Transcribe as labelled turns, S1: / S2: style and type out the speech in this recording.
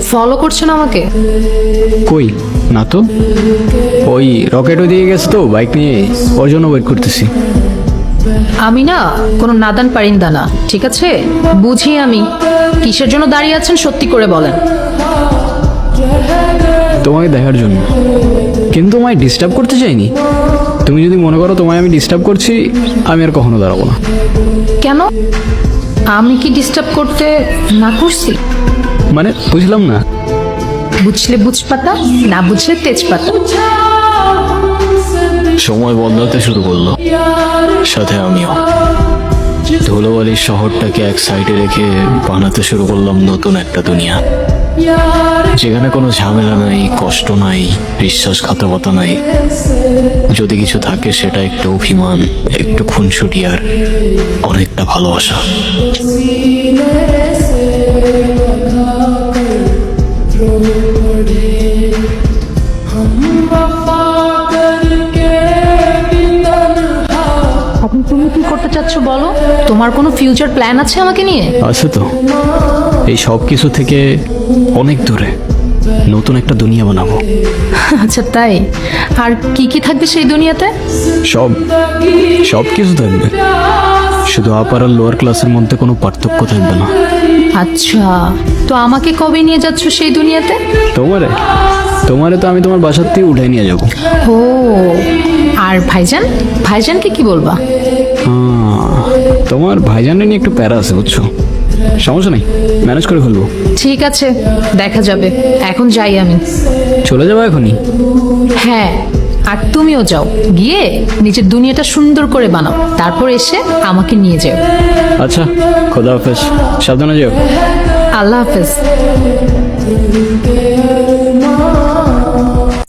S1: Follow করছেন আমাকে?
S2: কই না তো, ওই রকেটও দিয়ে গেছে তো বাইক নিয়ে, ওর জন্য ওয়েট করতেছি।
S1: আমি না কোনো নাদান পারিন্দা না, ঠিক আছে? বুঝি আমি। কিসের জন্য দাঁড়িয়ে আছেন সত্যি করে বলেন।
S2: তোমাকে দেখার জন্য, কিন্তু তোমায় ডিস্টার্ব করতে চাইনি। তুমি যদি মনে করো তোমায় আমি ডিস্টার্ব করছি, আমি আর কখনো দাঁড়াবো না।
S1: কেন? আমি কি ডিস্টার্ব করতে না করছি?
S2: মানে বুঝলাম না।
S1: বুঝলে বুঝপাতা, না বুঝলে তেজপাতা।
S3: সময় বদলাতে শুরু করলো, সাথে আমিও। ধুলোবালির শহরটাকে এক সাইডে রেখে বানাতে শুরু করলাম নতুন একটা দুনিয়া, যেখানে কোনো ঝামেলা নাই, কষ্ট নাই, বিশ্বাসঘাতকতা নাই। যদি কিছু থাকে সেটা একটু অভিমান, একটু খুনসুটি আর অনেকটা ভালোবাসা।
S1: এখন তুমি কি করতে চাচ্ছ বলো? তোমার কোনো ফিউচার প্ল্যান আছে আমাকে নিয়ে?
S2: আছে তো, এই সব কিছু থেকে অনেক দূরে নতুন একটা দুনিয়া বানাবো।
S1: আচ্ছা তাই? আর কি কি থাকবে সেই দুনিয়াতে?
S2: সব সব কিছু থাকবে, শুধু আপার আর লোয়ার ক্লাসের মধ্যে কোনো পার্থক্য থাকবে না।
S1: আচ্ছা, তো আমাকে কবে নিয়ে যাচ্ছ সেই দুনিয়াতে?
S2: তোমারে তোমারে তো আমি তোমার বাসার থেকে উঠাই নিয়ে যাবো।
S1: ও, আর ভাইজান? ভাইজানকে কি বলবা?
S2: তোমার ভাইজানের নিয়ে একটু প্যারা আছে বুঝছো, সমস্যা নেই, ম্যানেজ করে ফেলবো।
S1: ঠিক আছে, দেখা যাবে। এখন যাই আমি।
S2: চলে যাবো এখনই?
S1: হ্যাঁ, আর তুমিও যাও, গিয়ে নিজের দুনিয়াটা সুন্দর করে বানাও, তারপর এসে আমাকে নিয়ে যাও।
S2: আচ্ছা, খোদা হাফেজ, সাবধানে যেও।
S1: আল্লাহ হাফেজ।